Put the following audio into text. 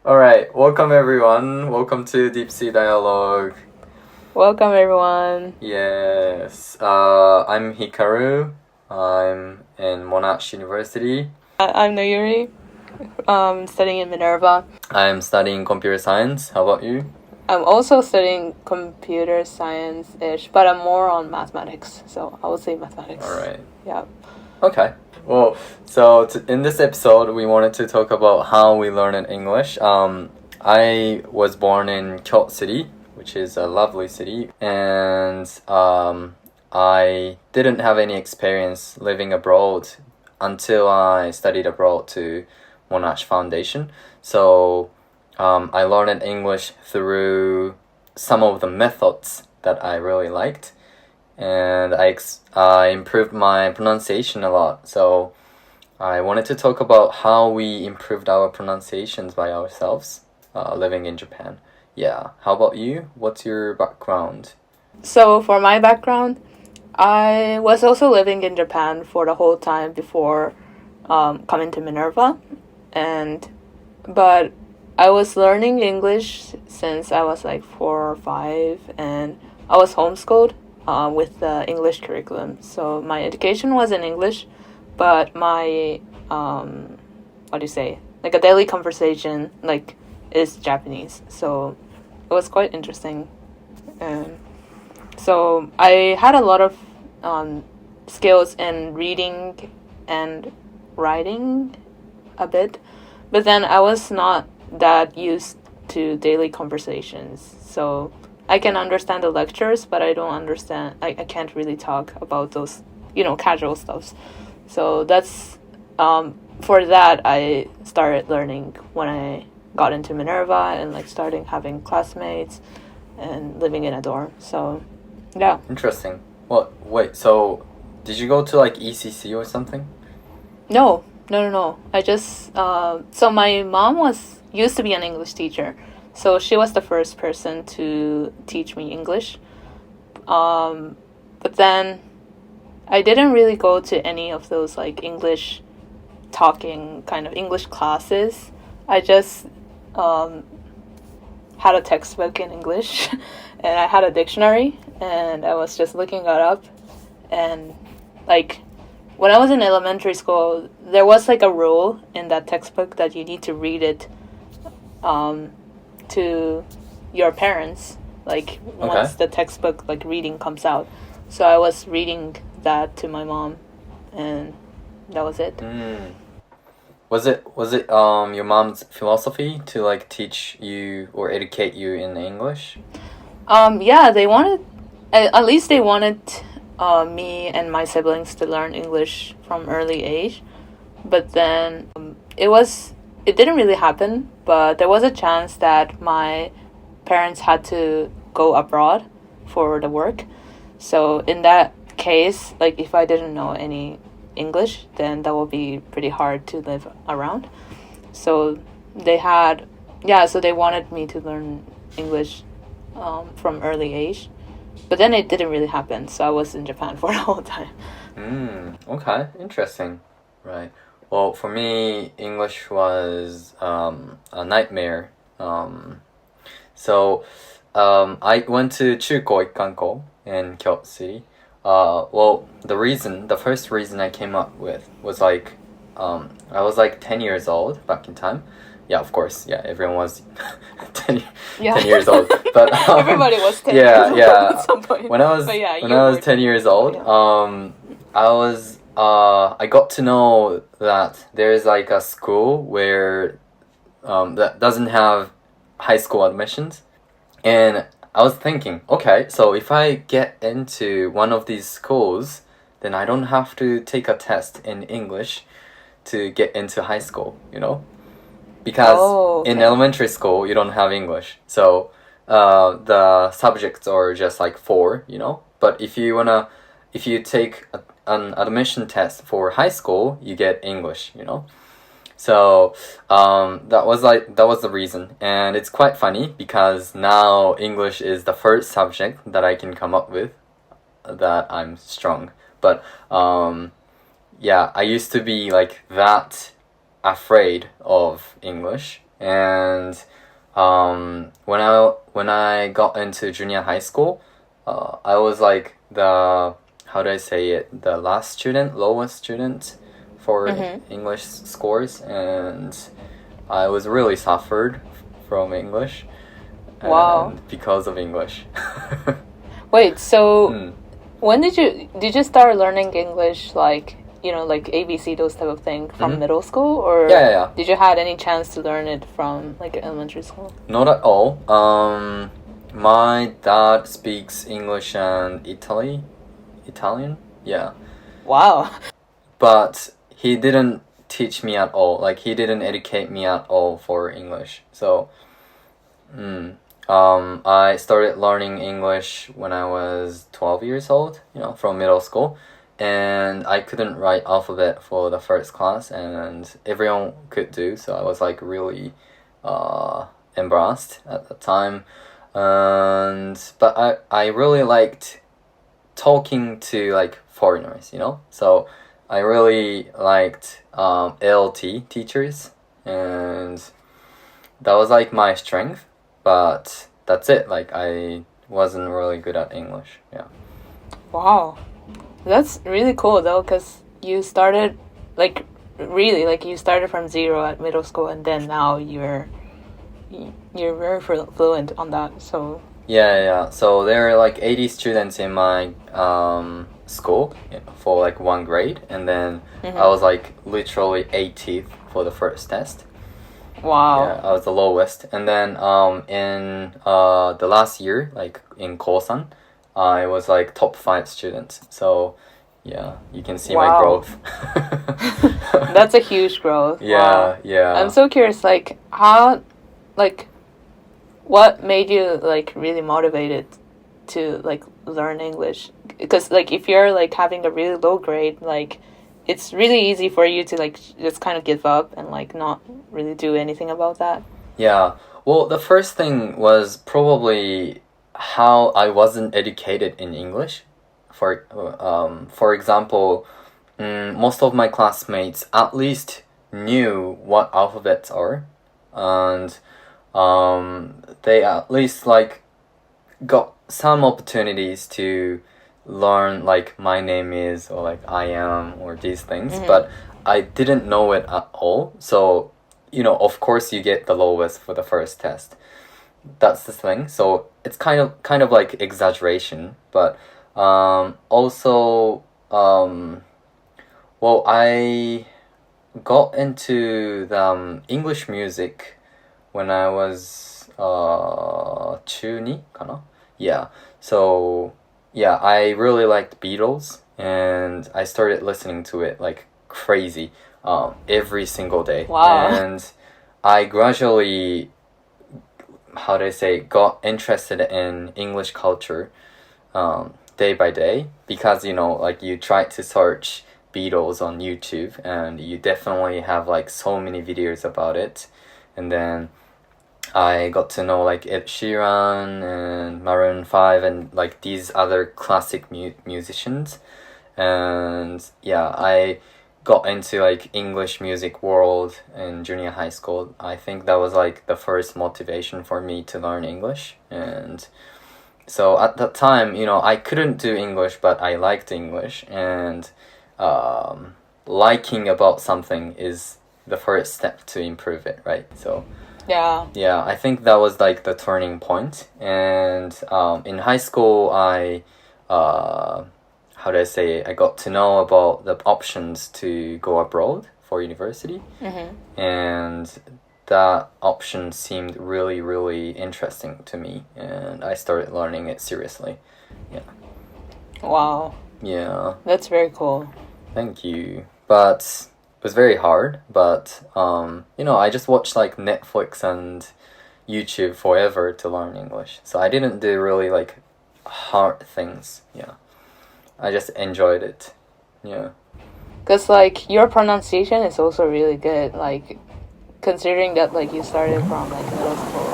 Alright, welcome everyone. Welcome to Deep Sea Dialogue. Welcome everyone. Yes, I'm Hikaru. I'm in Monash University. I'm Noyuri, studying in Minerva. I'm studying computer science. How about you? I'm also studying computer science-ish, but I'm more on mathematics, so I would say mathematics. Alright. Yeah. Okay. Well, so in this episode, we wanted to talk about how we learn in English. I was born in Kyoto City, which is a lovely city, and I didn't have any experience living abroad until I studied abroad to Monash Foundation. So I learned English through some of the methods that I really liked, and I improved my pronunciation a lot. So I wanted to talk about how we improved our pronunciations by ourselves living in Japan. Yeah, how about you? What's your background? So for my background, I was also living in Japan for the whole time before coming to Minerva, but I was learning English since I was like 4 or 5, and I was homeschooled with the English curriculum. So my education was in English, but my like a daily conversation is Japanese. So it was quite interesting. So I had a lot of skills in reading and writing a bit, but then I was not that used to daily conversations. So I can understand the lectures, but I don't understand, I can't really talk about those, casual stuffs. So that's, for that, I started learning when I got into Minerva and starting having classmates and living in a dorm. So, yeah. Interesting. Well, wait, so did you go to ECC or something? No. I just, so my mom used to be an English teacher. So she was the first person to teach me English. But then I didn't really go to any of those English talking kind of English classes. I just had a textbook in English and I had a dictionary and I was just looking it up. And when I was in elementary school, there was a rule in that textbook that you need to read it to your parents once the textbook reading comes out. So I was reading that to my mom, and that was it. Was it your mom's philosophy to teach you or educate you in English? Yeah, they wanted, at least they wanted me and my siblings to learn English from early age. But then it didn't really happen, but there was a chance that my parents had to go abroad for the work. So in that case, if I didn't know any English, then that would be pretty hard to live around. So they wanted me to learn English from early age. But then it didn't really happen, so I was in Japan for the whole time. Okay, interesting. Right. Well, for me, English was a nightmare. So I went to Chuko Ikkanko in Kyoto City. The first reason I came up with was I was 10 years old back in time. Yeah, of course. Yeah, everyone was 10 years old. But everybody was 10 years old at some point. When I was 10 years old, I got to know that there is a school where that doesn't have high school admissions, and I was thinking, okay, so if I get into one of these schools, then I don't have to take a test in English to get into high school, because in elementary school you don't have English, so the subjects are just 4, but if you take an admission test for high school, you get English, So that was the reason, and it's quite funny because now English is the first subject that I can come up with that I'm strong. But I used to be that afraid of English, And when I got into junior high school, I was like the lowest student for English scores, and I was really suffered from English. Wow. Because of English. Wait, so when did you start learning English, like, you know, like ABC, those type of thing, from middle school, or Yeah. did you had any chance to learn it from like elementary school? Not at all. My dad speaks English and Italian. Yeah. Wow. But he didn't teach me at all. Like, he didn't educate me at all for English. So, I started learning English when I was 12 years old, you know, from middle school. And I couldn't write alphabet for the first class, and everyone could do. So I was like really embarrassed at the time. But I really liked talking to like foreigners, you know. So I really liked ALT teachers, and that was like my strength. But that's it. Like, I wasn't really good at English. Yeah. Wow. That's really cool though, because you started like really like you started from zero at middle school, and then now you're very fluent on that. So yeah. So there are like 80 students in my school for like one grade, and then I was like literally 80th for the first test. Wow. Yeah, I was the lowest. And then in the last year, like in Kosan, I was like top 5 students. So yeah, you can see my growth. That's a huge growth. Yeah, wow. Yeah. I'm so curious, like how, like, what made you like really motivated to like learn English? Because like if you're like having a really low grade, like it's really easy for you to like just kind of give up and like not really do anything about that. Yeah. Well, the first thing was probably how I wasn't educated in English. For example, most of my classmates at least knew what alphabets are, and they at least like got some opportunities to learn like my name is, or like I am, or these things, but I didn't know it at all. So, you know, of course you get the lowest for the first test. That's the thing. So it's kind of like exaggeration, but also well, I got into the English music when I was 中2 kana? Yeah. So yeah, I really liked Beatles, and I started listening to it like crazy every single day. Wow. And I gradually, got interested in English culture day by day, because, you know, like you try to search Beatles on YouTube, and you definitely have like so many videos about it. And then I got to know like Ed Sheeran and Maroon 5 and like these other classic musicians. And yeah, I got into like English music world in junior high school. I think that was like the first motivation for me to learn English. And so at that time, you know, I couldn't do English, but I liked English, and liking about something is the first step to improve it, right? So yeah, I think that was like the turning point. And in high school, I got to know about the options to go abroad for university, and that option seemed really, really interesting to me, and I started learning it seriously. Yeah. Wow. Yeah. That's very cool. Thank you. But it was very hard, but you know, I just watched like Netflix and YouTube forever to learn English. So I didn't do really like hard things. Yeah. I just enjoyed it. Yeah. Because like your pronunciation is also really good, like considering that like you started from like middle school.